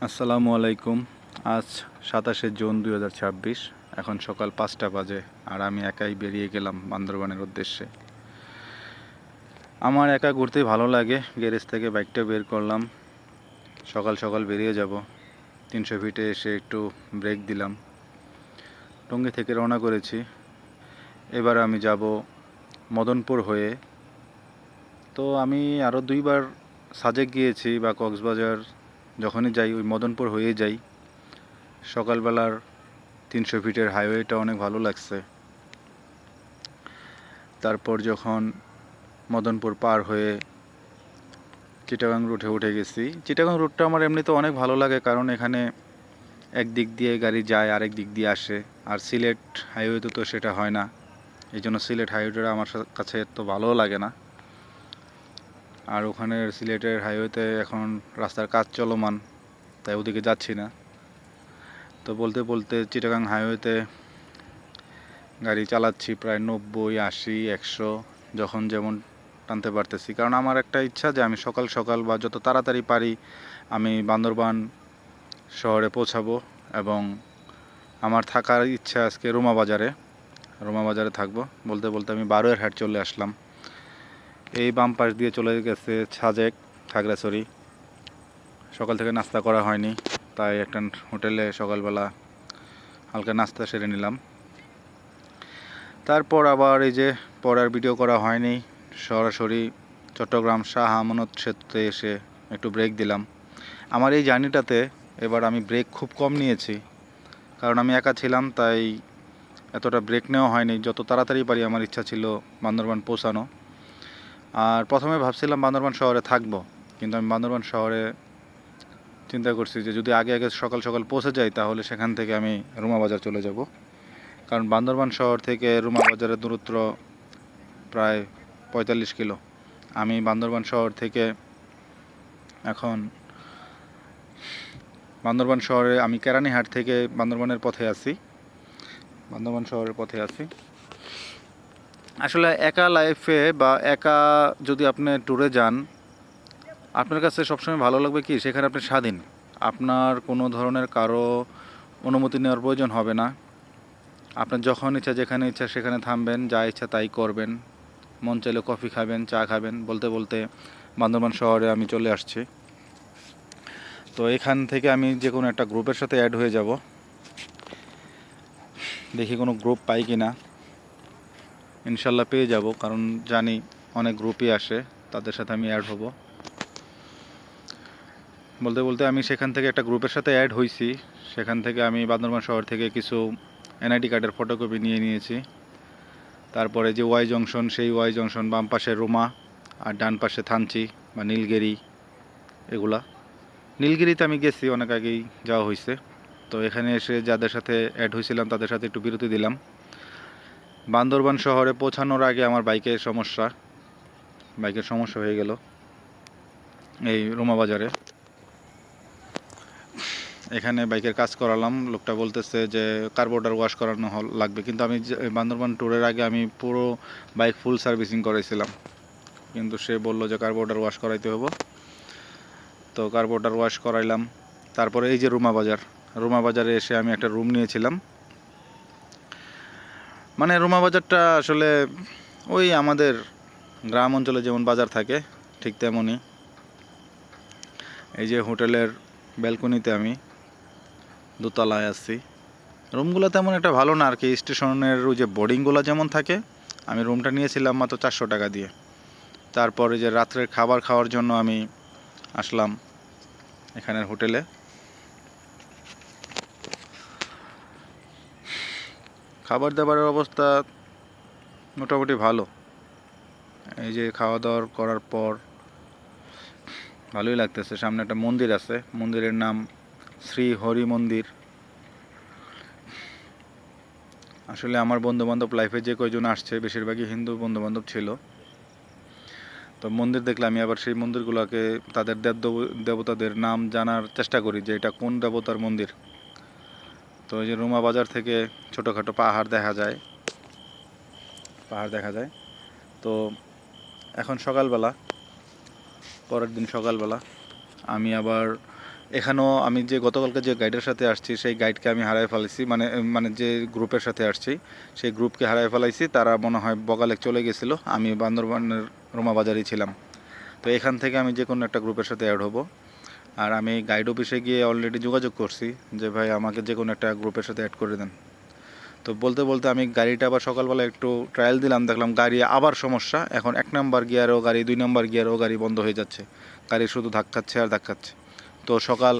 আসসালামু আলাইকুম। আজ 27শে জুন 2026। এখন সকাল 5টা বাজে আর আমি একাই বেরিয়ে গেলাম বান্দরবানের উদ্দেশ্যে। আমার একা ঘুরতে ভালো লাগে। গ্যারেজ থেকে বাইকটা বের করলাম, সকাল সকাল বেরিয়ে যাব। 300 ফিটে এসে একটু ব্রেক দিলাম, টঙ্গী থেকে রওনা করেছি। এবার আমি যাব মদনপুর হয়ে। তো আমি আরও 2বার সাজেক গিয়েছি বা কক্সবাজার, যখনই যাই ওই মদনপুর হয়ে যাই। সকালবেলার 300 ফিটের হাইওয়েটা অনেক ভালো লাগছে। তারপর যখন মদনপুর পার হয়ে চিটাগাং রুটে উঠে গেছি। চিটাগাং রুটটা আমার এমনিতে অনেক ভালো লাগে, কারণ এখানে এক দিক দিয়ে গাড়ি যায়, আরেক দিক দিয়ে আসে। আর সিলেট হাইওয়েতে তো সেটা হয় না, এই জন্য সিলেট হাইওয়েটা আমার কাছে এত ভালোও লাগে না। আর ওখানের সিলেটের হাইওয়েতে এখন রাস্তার কাজ চলমান, তাই ওদিকে যাচ্ছি না। তো বলতে বলতে চিটাগাং হাইওয়েতে গাড়ি চালাচ্ছি প্রায় 90, 80, 100, যখন যেমন টানতে পারতেছি। কারণ আমার একটা ইচ্ছা যে আমি সকাল সকাল বা যত তাড়াতাড়ি পারি আমি বান্দরবান শহরে পৌঁছাবো। এবং আমার থাকার ইচ্ছা আজকে রুমা বাজারে থাকবো। বলতে বলতে আমি বারোয়ারহাট চলে আসলাম। এই বাম পাশ দিয়ে চলে গেছে সাজেক, খাগড়াছড়ি। সকাল থেকে নাস্তা করা হয়নি, তাই একটা হোটেলে সকালবেলা হালকা নাস্তা সেরে নিলাম। তারপর আবার এই যে পড়ার ভিডিও করা হয়নি, সরাসরি চট্টগ্রাম শাহ আমানত সেতুতে এসে একটু ব্রেক দিলাম। আমার এই জার্নিটাতে এবার আমি ব্রেক খুব কম নিয়েছি, কারণ আমি একা ছিলাম, তাই এতটা ব্রেক নেওয়া হয়নি। যত তাড়াতাড়ি পারি আমার ইচ্ছা ছিল বান্দরবান পৌঁছানো। আর প্রথমে ভাবছিলাম বান্দরবান শহরে থাকবো, কিন্তু আমি বান্দরবান শহরে চিন্তা করছি যে যদি আগে আগে সকাল সকাল পৌঁছে যাই তাহলে সেখান থেকে আমি রুমা বাজার চলে যাব। কারণ বান্দরবান শহর থেকে রুমা বাজারের দূরত্ব প্রায় 45 কিলো। আমি বান্দরবান শহর থেকে এখন বান্দরবান শহরে আমি কেরানীহাট থেকে বান্দরবানের পথে আছি, বান্দরবান শহরের পথে আছি। আসলে একা লাইফে বা একা যদি আপনি ট্যুরে যান, আপনার কাছে সবসময় ভালো লাগবে কি সেখানে আপনি স্বাধীন। আপনার কোনো ধরনের কারো অনুমতি নেওয়ার প্রয়োজন হবে না। আপনার যখন ইচ্ছা যেখানে ইচ্ছা সেখানে থামবেন, যা ইচ্ছা তাই করবেন। মন চাইলে কফি খাবেন, চা খাবেন। বলতে বলতে বান্দরবান শহরে আমি চলে আসছি। তো এখান থেকে আমি যে কোনো একটা গ্রুপের সাথে অ্যাড হয়ে যাব। দেখি কোনো গ্রুপ পাই কি না। ইনশাল্লাহ পেয়ে যাব, কারণ জানি অনেক গ্রুপই আসে, তাদের সাথে আমি অ্যাড হব। বলতে বলতে আমি সেখান থেকে একটা গ্রুপের সাথে অ্যাড হয়েছি। সেখান থেকে আমি বান্দরবান শহর থেকে কিছু এনআইডি কার্ডের ফটোকপি নিয়ে নিয়েছি। তারপরে যে ওয়াই জংশন, সেই ওয়াই জংশন, বাম পাশে রুমা আর ডান পাশে থানচি বা নীলগিরি। এগুলা নীলগিরিতে আমি গেছি, অনেক আগেই যাওয়া হয়েছে। তো এখানে এসে যাদের সাথে অ্যাড হয়েছিলাম তাদের সাথে একটু বিরতি দিলাম। বান্দরবান শহরে পৌঁছানোর আগে আমার বাইকের সমস্যা হয়ে গেল এই রুমা বাজারে। এখানে বাইকের কাজ করালাম, লোকটা বলতেছে যে কার্বোরেটর ওয়াশ করানো লাগবে, কিন্তু আমি বান্দরবান ট্যুরের আগে আমি পুরো বাইক ফুল সার্ভিসিং করেছিলাম, কিন্তু সে বলল যে কার্বোরেটর ওয়াশ করাইতে হবে। তো কার্বোরেটর ওয়াশ করাইলাম। তারপরে এই যে রুমা বাজারে এসে আমি একটা রুম নিয়েছিলাম। মানে রুমা বাজারটা আসলে ওই আমাদের গ্রাম অঞ্চলে যেমন বাজার থাকে ঠিক তেমনই। এই যে হোটেলের ব্যালকনিতে আমি দোতলায় আছি। রুমগুলো তেমন একটা ভালো না আর কি, স্টেশনের ওই যে বোর্ডিংগুলো যেমন থাকে। আমি রুমটা নিয়েছিলাম মাত্র 400 টাকা দিয়ে। তারপরে যে রাত্রের খাবার খাওয়ার জন্য আমি আসলাম এখানের হোটেলে। খাবার দাবারের অবস্থা মোটামুটি ভালো। এই যে খাওয়া দাওয়া করার পর ভালোই লাগতেছে। সামনে একটা মন্দির আছে, মন্দিরের নাম শ্রী হরি মন্দির। আসলে আমার বন্ধুবান্ধব লাইফে যে কয়জন আসছে বেশিরভাগই হিন্দু বন্ধুবান্ধব ছিল। তো মন্দির দেখলে আমি আবার সেই মন্দিরগুলোকে তাদের দেবতাদের নাম জানার চেষ্টা করি যে এটা কোন দেবতার মন্দির। তো এই যে রুমা বাজার থেকে ছোটোখাটো পাহাড় দেখা যায়। তো এখন পরের দিন সকালবেলা আমি আবার এখানেও আমি যে গতকালকে যে গাইডের সাথে আসছি সেই গাইডকে আমি হারাই ফেলাইছি, মানে মানে যে গ্রুপের সাথে আসছি সেই গ্রুপকে হারাই ফেলাইছি। তারা মনে হয় বগালেক চলে গেছিলো, আমি বান্দরবানের রোমাবাজারই ছিলাম। তো এখান থেকে আমি যে কোনো একটা গ্রুপের সাথে অ্যাড হব। আর আমি গাইড অফিসে গিয়ে অলরেডি যোগাযোগ করছি যে ভাই আমাকে যে কোনো একটা গ্রুপের সাথে অ্যাড করে দেন। তো বলতে বলতে আমি গাড়িটা আবার সকালবেলা একটু ট্রায়াল দিলাম, দেখলাম গাড়ি আবার সমস্যা। এখন 1 নম্বর গিয়ারও গাড়ি, 2 নম্বর গিয়ারও গাড়ি বন্ধ হয়ে যাচ্ছে, গাড়ি শুধু ধাক্কাচ্ছে আর ধাক্কাচ্ছে। তো সকাল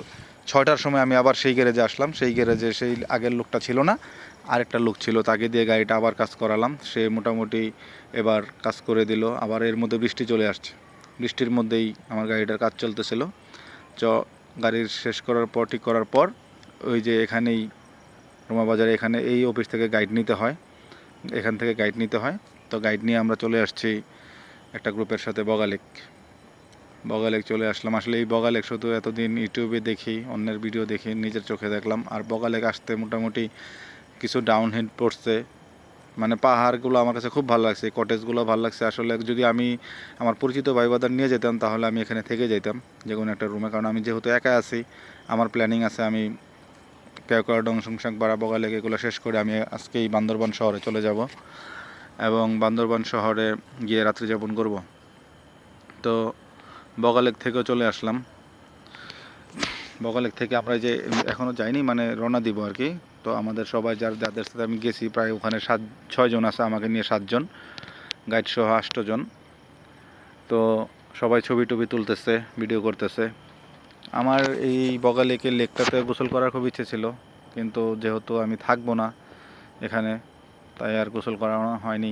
6টার সময় আমি আবার সেই গ্যারেজে আসলাম। সেই গ্যারেজে সেই আগের লোকটা ছিল না, আরেকটা লোক ছিল, তাকে দিয়ে গাড়িটা আবার কাজ করালাম। সে মোটামুটি এবার কাজ করে দিল। আবার এর মধ্যে বৃষ্টি চলে আসছে, বৃষ্টির মধ্যেই আমার গাড়িটার কাজ চলতেছিল। গাড়ির শেষ করার পর, ঠিক করার পর, ওই যে এখানেই রোমাবাজারে এখানে এই অফিস থেকে গাইড নিতে হয়, এখান থেকে গাইড নিতে হয়। তো গাইড নিয়ে আমরা চলে আসছি একটা গ্রুপের সাথে বগালেক চলে আসলাম। আসলে এই বগালেক শুধু এতদিন ইউটিউবে দেখি, অন্যের ভিডিও দেখি, নিজের চোখে দেখলাম। আর বগালেক আসতে মোটামুটি কিছু ডাউনহিল পড়ছে, মানে পাহাড়গুলো আমার কাছে খুব ভালো লাগছে, কটেজগুলো ভালো লাগছে। আসলে যদি আমি আমার পরিচিত ভাই বাদার নিয়ে যেতাম তাহলে আমি এখানে থেকে যেতাম যে কোনো একটা রুমে, কারণ আমি যেহেতু একা আছি, আমার প্ল্যানিং আছে আমি কেওক্রাডং, সুংসাংপাড়া, বগালেক এগুলো শেষ করে আমি আজকেই বান্দরবান শহরে চলে যাব এবং বান্দরবান শহরে গিয়ে রাত্রি যাপন করব। তো বগালেক থেকেও চলে আসলাম। বগালেক থেকে আমরা যে এখনও যাইনি, মানে রওনা দিব আর কি। তো আমাদের সবাই যাদের সাথে আমি গেছি প্রায় ওখানে 6 জন আছে, আমাকে নিয়ে 7 জন, গাইড সহ 8 জন। তো সবাই ছবি টবি তুলতেছে, ভিডিও করতেছে। আমার এই বগালেকের লেকটাতে গোসল করার খুব ইচ্ছে ছিল, কিন্তু যেহেতু আমি থাকবো না এখানে, তাই আর গোসল করানো হয়নি।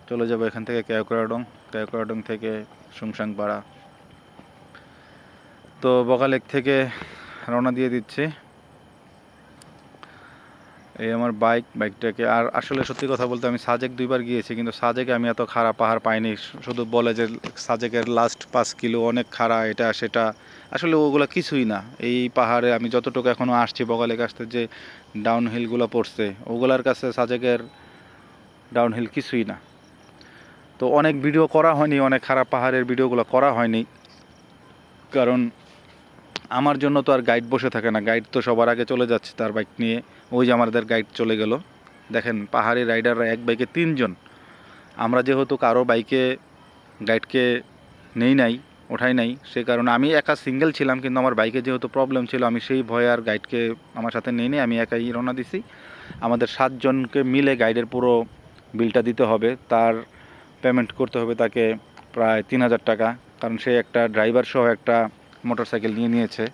চলে যাব এখান থেকে কেওক্রাডং থেকে সুংসাংপাড়া। তো বগালেক থেকে রওনা দিয়ে দিচ্ছি। এই আমার বাইকটাকে। আর আসলে সত্যি কথা বলতে আমি সাজেক 2বার গিয়েছি, কিন্তু সাজেকে আমি এত খাড়া পাহাড় পাইনি। শুধু বলে যে সাজেকের লাস্ট 5 কিলো অনেক খাড়া, এটা সেটা, আসলে ওগুলো কিছুই না। এই পাহাড়ে আমি যতটুকু এখনও আসছি বগালেক আসতে, যে ডাউনহিলগুলো পড়ছে ওগুলার কাছে সাজেকের ডাউনহিল কিছুই না। তো অনেক ভিডিও করা হয়নি, অনেক খারাপ পাহাড়ের ভিডিওগুলো করা হয়নি, কারণ আমার জন্য তো আর গাইড বসে থাকে না। গাইড তো সবার আগে চলে যাচ্ছে তার বাইক নিয়ে। ওই যে আমাদের গাইড চলে গেল, দেখেন পাহাড়ি রাইডাররা এক বাইকে 3 জন। আমরা যেহেতু কারো বাইকে গাইডকে ওঠাই নাই, সে কারণে আমি একা সিঙ্গেল ছিলাম, কিন্তু আমার বাইকে যেহেতু প্রবলেম ছিল আমি সেই ভয়ে আর গাইডকে আমার সাথে নেই, আমি একাই রওনা দিছি। আমাদের 7 জনকে মিলে গাইডের পুরো বিলটা দিতে হবে, তার পেমেন্ট করতে হবে তাকে প্রায় 3000 টাকা, কারণ সে একটা ড্রাইভার সহ একটা মোটরসাইকেল নিয়েছে,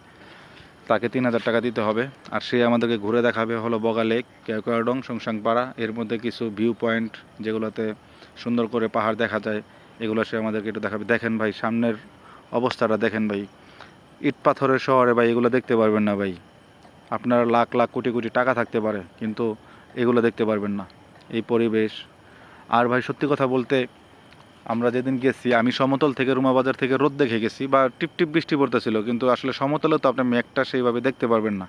তাকে 3000 টাকা দিতে হবে। আর সে আমাদেরকে ঘুরে দেখাবে হলো বগালেক, কেওক্রাডং, সুংসাংপাড়া, এর মধ্যে কিছু ভিউ পয়েন্ট যেগুলোতে সুন্দর করে পাহাড় দেখা যায়, এগুলো সে আমাদেরকে একটু দেখাবে। দেখেন ভাই সামনের অবস্থাটা দেখেন ভাই, ইট পাথরের শহরে ভাই এগুলো দেখতে পারবেন না ভাই। আপনার লাখ লাখ কোটি কোটি টাকা থাকতে পারে, কিন্তু এগুলো দেখতে পারবেন না, এই পরিবেশ। আর ভাই সত্যি কথা বলতে, আমরা যেদিন গেছি আমি সমতল থেকে, রুমাবাজার থেকে রোদ দেখে গেছি, বা টিপটিপ বৃষ্টি পড়তেছিল, কিন্তু আসলে সমতলে তো আপনি মেঘটা সেইভাবে দেখতে পারবেন না।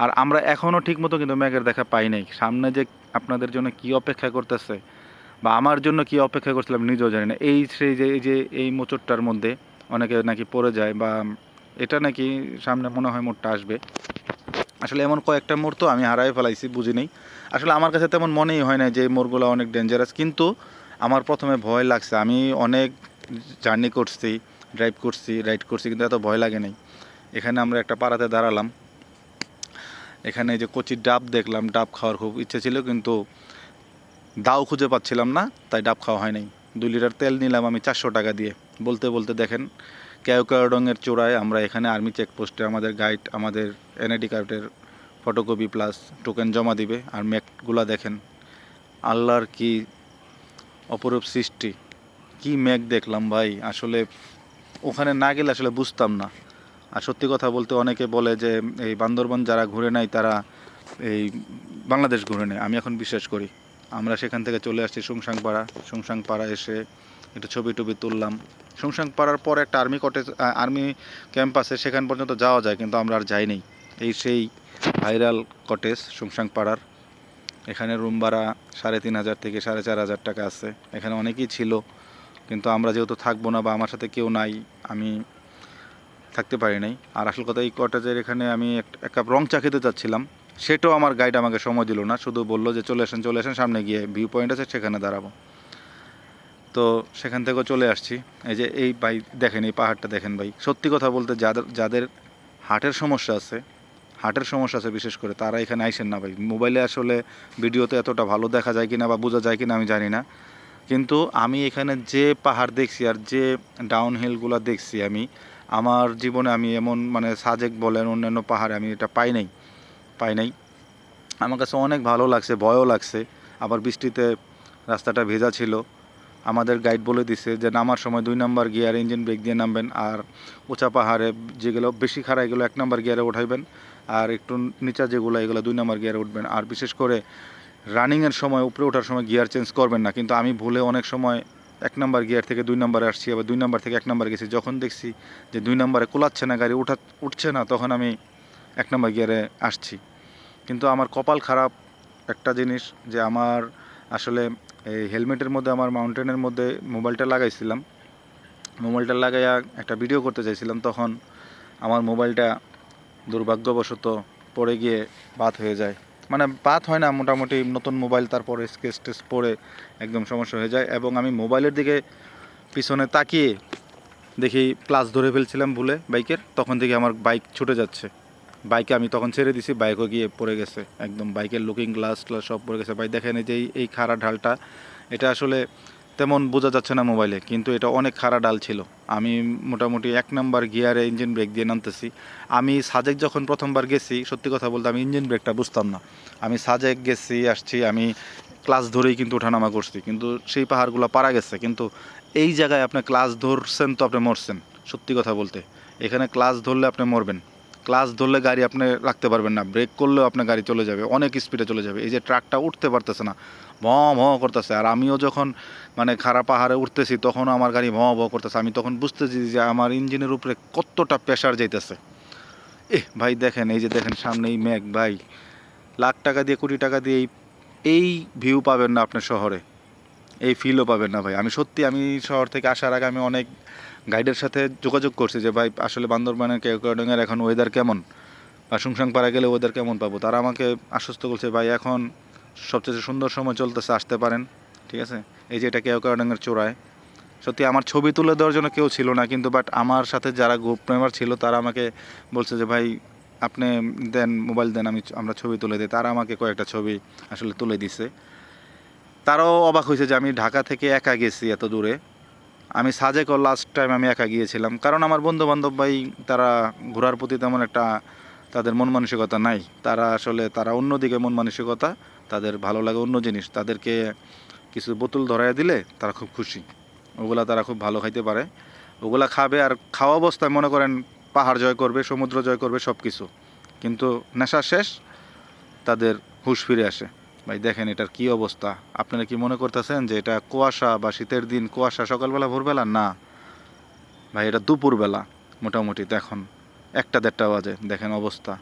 আর আমরা এখনও ঠিকমতো কিন্তু মেঘের দেখা পাই নাই। সামনে যে আপনাদের জন্য কি অপেক্ষা করতেছে, বা আমার জন্য কি অপেক্ষা করছিলাম নিজেও জানি না। এই মোচড়টার মধ্যে অনেকে নাকি পড়ে যায়, বা এটা নাকি সামনে মনে হয় মোড়টা আসবে। আসলে এমন কয়েকটা মোড় তো আমি হারাই ফেলাইছি, বুঝি নেই। আসলে আমার কাছে তেমন মনেই হয় না যে এই মোড়গুলো অনেক ডেঞ্জারাস, কিন্তু আমার প্রথমে ভয় লাগছে। আমি অনেক জার্নি করছি, রাইড করছি, কিন্তু এত ভয় লাগে নাই। এখানে আমরা একটা পাড়াতে দাঁড়ালাম, এখানে যে কচি ডাব দেখলাম, ডাব খাওয়ার খুব ইচ্ছে ছিল, কিন্তু দাও খুঁজে পাচ্ছিলাম না, তাই ডাব খাওয়া হয় নাই। 2 লিটার তেল নিলাম আমি 400 টাকা দিয়ে। বলতে বলতে দেখেন কেওক্রাডংয়ের চূড়ায় আমরা, এখানে আর্মি চেকপোস্টে আমাদের গাইড আমাদের এনআইডি কার্ডের ফটোকপি প্লাস টোকেন জমা দিবে। আর ম্যাকগুলা দেখেন, আল্লাহর কি অপরূপ সৃষ্টি, কি ম্যাক দেখলাম ভাই। আসলে ওখানে না গেলে আসলে বুঝতাম না। আর সত্যি কথা বলতে অনেকে বলে যে এই বান্দরবান যারা ঘুরে নাই তারা এই বাংলাদেশ ঘুরে নেয়, আমি এখন বিশ্বাস করি। আমরা সেখান থেকে চলে আসছি সুংসাংপাড়া এসে একটু ছবি টবি তুললাম। সুংসাংপাড়ার পর একটা আর্মি ক্যাম্প আছে, সেখান পর্যন্ত যাওয়া যায়, কিন্তু আমরা আর যাইনি। সেই ভাইরাল কটেজ সুংসাংপাড়ার, এখানে রুম ভাড়া 3500 থেকে 4500 টাকা আছে। এখানে অনেকেই ছিল, কিন্তু আমরা যেহেতু থাকবো না বা আমার সাথে কেউ নাই, আমি থাকতে পারি নাই। আর আসল কথা, এই কটেজের এখানে আমি এক কাপ রং চা খেতে চাচ্ছিলাম, সেটাও আমার গাইড আমাকে সময় দিল না, শুধু বললো যে চলে আসেন সামনে গিয়ে ভিউ পয়েন্ট আছে সেখানে দাঁড়াবো। তো সেখান থেকেও চলে আসছি। এই যে এই ভাই দেখেন, এই পাহাড়টা দেখেন ভাই, সত্যি কথা বলতে যাদের হার্টের সমস্যা আছে বিশেষ করে, তারা এখানে আইসেন না ভাই। মোবাইলে আসলে ভিডিওতে এতটা ভালো দেখা যায় কিনা বা বোঝা যায় কিনা আমি জানি না, কিন্তু আমি এখানে যে পাহাড় দেখছি আর যে ডাউন হিলগুলো দেখছি, আমার জীবনে আমি এমন মানে সাজেক বলেন অন্যান্য পাহাড়ে আমি এটা পাই নাই। আমার কাছে অনেক ভালো লাগছে, ভয়ও লাগছে। আবার বৃষ্টিতে রাস্তাটা ভেজা ছিল। আমাদের গাইড বলে দিছে যে নামার সময় 2 নাম্বার গিয়ারে ইঞ্জিন ব্রেক দিয়ে নামবেন, আর উঁচা পাহাড়ে যেগুলো বেশি খাড়া এগুলো 1 নাম্বার গিয়ারে উঠাইবেন, আর একটু নিচা যেগুলো এগুলো 2 নাম্বার গিয়ারে উঠবেন। আর বিশেষ করে রানিংয়ের সময় উপরে ওঠার সময় গিয়ার চেঞ্জ করবেন না। কিন্তু আমি ভুলে অনেক সময় 1 নাম্বার গিয়ার থেকে 2 নাম্বারে আসছি, আবার 2 নাম্বার থেকে 1 নাম্বার গেছি। যখন দেখছি যে 2 নাম্বারে কোলাচ্ছে না গাড়ি, উঠছে না, তখন আমি 1 নাম্বার গিয়ারে আসছি। কিন্তু আমার কপাল খারাপ একটা জিনিস, যে আমার আসলে এই হেলমেটের মধ্যে আমার মাউন্টেনের মধ্যে মোবাইলটা লাগাইছিলাম। মোবাইলটা লাগাইয়া একটা ভিডিও করতে চাইছিলাম, তখন আমার মোবাইলটা দুর্ভাগ্যবশত পড়ে গিয়ে বাদ হয়ে যায়। মানে বাদ হয় না, মোটামুটি নতুন মোবাইল, তারপরে স্কেচ টেস পড়ে একদম সমস্যা হয়ে যায়। এবং আমি মোবাইলের দিকে পিছনে তাকিয়ে দেখি ক্লাচ ধরে ফেলছিলাম ভুলে বাইকের, তখন থেকে আমার বাইক ছুটে যাচ্ছে। বাইকে আমি তখন ছেড়ে দিছি, বাইকও গিয়ে পড়ে গেছে একদম, বাইকের লুকিং গ্লাস সব পড়ে গেছে। ভাই দেখেন এই যে এই খাড়া ঢালটা, এটা আসলে তেমন বোঝা যাচ্ছে না মোবাইলে, কিন্তু এটা অনেক খাড়া ডাল ছিল। আমি মোটামুটি 1 নাম্বার গিয়ারে ইঞ্জিন ব্রেক দিয়ে নামতেছি। আমি সাজেক যখন প্রথমবার গেছি, সত্যি কথা বলতে আমি ইঞ্জিন ব্রেকটা বুঝতাম না। আমি সাজেক গেছি আসছি, আমি ক্লাচ ধরেই কিন্তু ওঠানামা করছি, কিন্তু সেই পাহাড়গুলো পারা গেছে। কিন্তু এই জায়গায় আপনি ক্লাচ ধরছেন তো আপনি মরছেন, সত্যি কথা বলতে। এখানে ক্লাচ ধরলে আপনি মরবেন। ক্লাচ ধরলে গাড়ি আপনি রাখতে পারবেন না, ব্রেক করলেও আপনার গাড়ি চলে যাবে, অনেক স্পিডে চলে যাবে। এই যে ট্রাকটা উঠতে পারতেছে না, ভঁ করতেছে। আর আমিও যখন মানে খারাপ পাহাড়ে উঠতেছি, তখনও আমার গাড়ি ভঁ করতেছে। আমি তখন বুঝতেছি যে আমার ইঞ্জিনের উপরে কতটা প্রেশার যাইতেছে। ভাই দেখেন, এই যে দেখেন সামনে এই মেঘ, ভাই লাখ টাকা দিয়ে কোটি টাকা দিয়ে এই ভিউ পাবেন না আপনার শহরে, এই ফিলও পাবেন না ভাই। আমি শহর থেকে আসার আগে আমি অনেক গাইডের সাথে যোগাযোগ করছি যে ভাই আসলে বান্দরবানের কেওক্রাডাঙ্গার এখন ওয়েদার কেমন, বা সুংসাংপাড়া গেলে ওয়েদার কেমন পাবো। তারা আমাকে আশ্বস্ত করছে ভাই এখন সবচেয়ে সুন্দর সময় চলতেছে, আসতে পারেন, ঠিক আছে। এই যে এটা কেওক্রাডাঙ্গার চূড়ায়। সত্যি আমার ছবি তুলে দেওয়ার জন্য কেউ ছিল না, কিন্তু বাট আমার সাথে যারা গ্রুপ মেম্বার ছিল তারা আমাকে বলছে যে ভাই আপনি দেন, মোবাইল দেন, আমরা ছবি তুলে দিই। তারা আমাকে কয়েকটা ছবি আসলে তুলে দিছে। তারাও অবাক হয়েছে যে আমি ঢাকা থেকে একা গেছি এত দূরে। আমি সাজেকও লাস্ট টাইম আমি একা গিয়েছিলাম, কারণ আমার বন্ধু বান্ধব ভাই তারা ঘোরার প্রতি তেমন একটা তাদের মন মানসিকতা নাই। তারা অন্যদিকে মন মানসিকতা, তাদের ভালো লাগে অন্য জিনিস। তাদেরকে কিছু বোতল ধরাইয়া দিলে তারা খুব খুশি, ওগুলা তারা খুব ভালো খাইতে পারে, ওগুলা খাবে। আর খাওয়া অবস্থায় মনে করেন পাহাড় জয় করবে, সমুদ্র জয় করবে, সব কিছু, কিন্তু নেশা শেষ তাদের হুঁশ ফিরে আসে। ভাই দেখেন এটার কি অবস্থা। আপনারা কি মনে করতেছেন যে এটা কুয়াশা বা শীতের দিন কুয়াশা সকালবেলা ভোরবেলা? না ভাই, এটা দুপুরবেলা মোটামুটি, এখন 1-1:30 বাজে। দেখেন অবস্থা,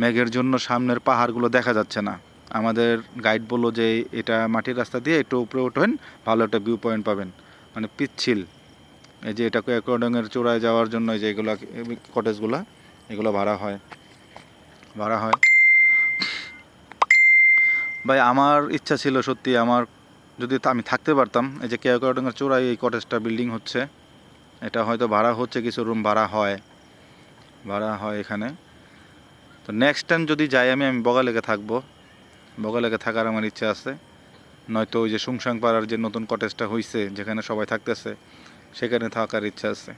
মেঘের জন্য সামনের পাহাড়গুলো দেখা যাচ্ছে না। আমাদের গাইড বললো যে এটা মাটির রাস্তা দিয়ে একটু উপরে ওঠেন, ভালো একটা ভিউ পয়েন্ট পাবেন, মানে পিচ্ছিল। এই যে এটা কেওক্রাডাঙ্গার চূড়ায় যাওয়ার জন্য এই যে এগুলা কটেজগুলা, এগুলো ভাড়া হয়। ভাই আমার ইচ্ছা ছিল সত্যি, আমার যদি আমি থাকতে পারতাম। এই যে কেওক্রাডাঙ্গার চূড়ায় এই কটেজটা বিল্ডিং হচ্ছে, এটা হয়তো ভাড়া হচ্ছে, কিছু রুম ভাড়া হয় এখানে। তো নেক্সট টাইম যদি যাই আমি বগালেকে থাকবো, বগালেকে থাকার আমার ইচ্ছা আছে। নয়তো ওই যে সুংসাংপাড়ার যে নতুন কটেজটা হয়েছে যেখানে সবাই থাকতেছে, সেখানে থাকার ইচ্ছা আছে।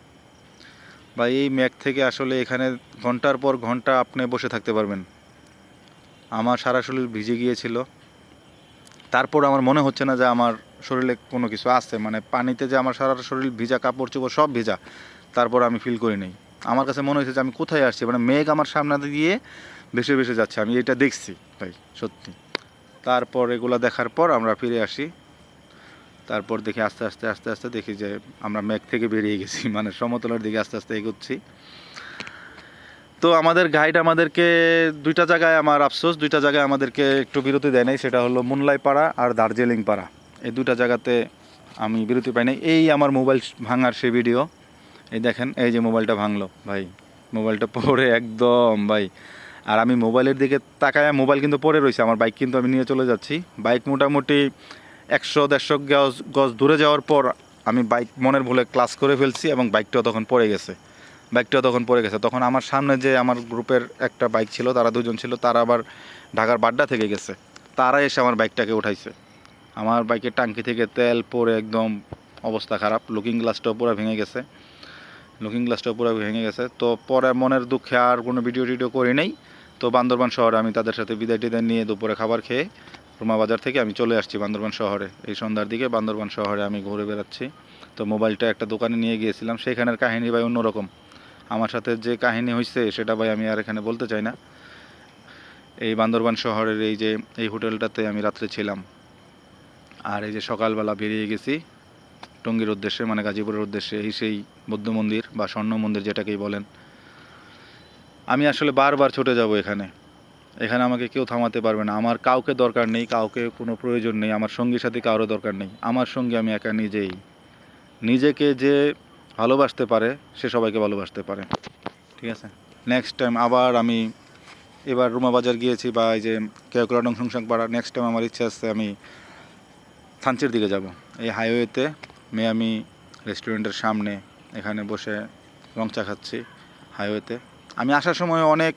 ভাই এই মেঘ থেকে আসলে এখানে ঘন্টার পর ঘন্টা আপনি বসে থাকতে পারবেন। আমার সারা শরীর ভিজে গিয়েছিল, তারপর আমার মনে হচ্ছে না যে আমার শরীরে কোনো কিছু আছে, মানে পানিতে যে আমার সারা শরীর ভিজা, কাপড় চোপড় সব ভিজা, তারপর আমি ফিল করি নাই। আমার কাছে মনে হয়েছে যে আমি কোথায় আসছি, মানে মেঘ আমার সামনে দিয়ে ভেসে যাচ্ছে, আমি এটা দেখছি ভাই সত্যি। তারপর এগুলো দেখার পর আমরা ফিরে আসি। তারপর দেখি আস্তে আস্তে দেখি যে আমরা মেঘ থেকে বেরিয়ে গেছি, মানে সমতলের দিকে আস্তে আস্তে এগোচ্ছি। তো আমাদের গাইড আমাদেরকে 2টা জায়গায়, আমার আফসোস 2টা জায়গায় আমাদেরকে একটু বিরতি দেয় নাই। সেটা হলো মুনলাই পাড়া আর দার্জিলিং পাড়া, এই 2টা জায়গাতে আমি বিরতি পাই নাই। এই আমার মোবাইল ভাঙার সেই ভিডিও, এই দেখেন, এই যে মোবাইলটা ভাঙলো ভাই, মোবাইলটা পড়ে একদম ভাই। আর আমি মোবাইলের দিকে তাকায়, মোবাইল কিন্তু পড়ে রয়েছে, আমার বাইক কিন্তু আমি নিয়ে চলে যাচ্ছি। বাইক মোটামুটি 100-150 গজ দূরে যাওয়ার পর আমি বাইক মনের ভুলে ক্লাস করে ফেলছি এবং বাইকটাও তখন পড়ে গেছে। তখন আমার সামনে যে আমার গ্রুপের একটা বাইক ছিল, তারা দুজন ছিল, তারা আবার ঢাকার বাড্ডা থেকে গেছে, তারা এসে আমার বাইকটাকে উঠাইছে। আমার বাইকের টাঙ্কি থেকে তেল পড়ে একদম অবস্থা খারাপ, লুকিং গ্লাসটাও পুরো ভেঙে গেছে। তো পরে মনের দুঃখে আর কোনো ভিডিও টিডিও করি নাই। তো বান্দরবান শহরে আমি তাদের সাথে বিদায় টিদায় নিয়ে দুপুরে খাবার খেয়ে রুমা বাজার থেকে আমি চলে আসছি বান্দরবান শহরে। এই সন্ধ্যার দিকে বান্দরবান শহরে আমি ঘুরে বেড়াচ্ছি। তো মোবাইলটা একটা দোকানে নিয়ে গিয়েছিলাম, সেখানের কাহিনী ভাই অন্যরকম। আমার সাথে যে কাহিনী হয়েছে সেটা ভাই আমি আর এখানে বলতে চাই না। এই বান্দরবান শহরের এই হোটেলটাতে আমি রাত্রে ছিলাম। আর এই যে সকালবেলা বেরিয়ে গেছি টঙ্গীর উদ্দেশ্যে, মানে গাজীপুরের উদ্দেশ্যে, সেই বৌদ্ধ মন্দির বা স্বর্ণ মন্দির যেটাকেই বলেন। আমি আসলে বারবার ছুটে যাব এখানে আমাকে কেউ থামাতে পারবে না। আমার কাউকে দরকার নেই, কাউকে কোনো প্রয়োজন নেই, আমার সঙ্গী সাথী কারো দরকার নেই। আমার সঙ্গে আমি একা নিজেকে যে ভালোবাসতে পারে সে সবাইকে ভালোবাসতে পারে। ঠিক আছে, নেক্সট টাইম আবার আমি এবার রুমা বাজার গিয়েছি বা এই যে কেওক্রাডং সংসাংপাড়া, নেক্সট টাইম আমার ইচ্ছা আছে আমি থানচির দিকে যাব। এই হাইওয়েতে আমি রেস্টুরেন্টের সামনে এখানে বসে রং চা খাচ্ছি হাইওয়েতে। আমি আসার সময় অনেক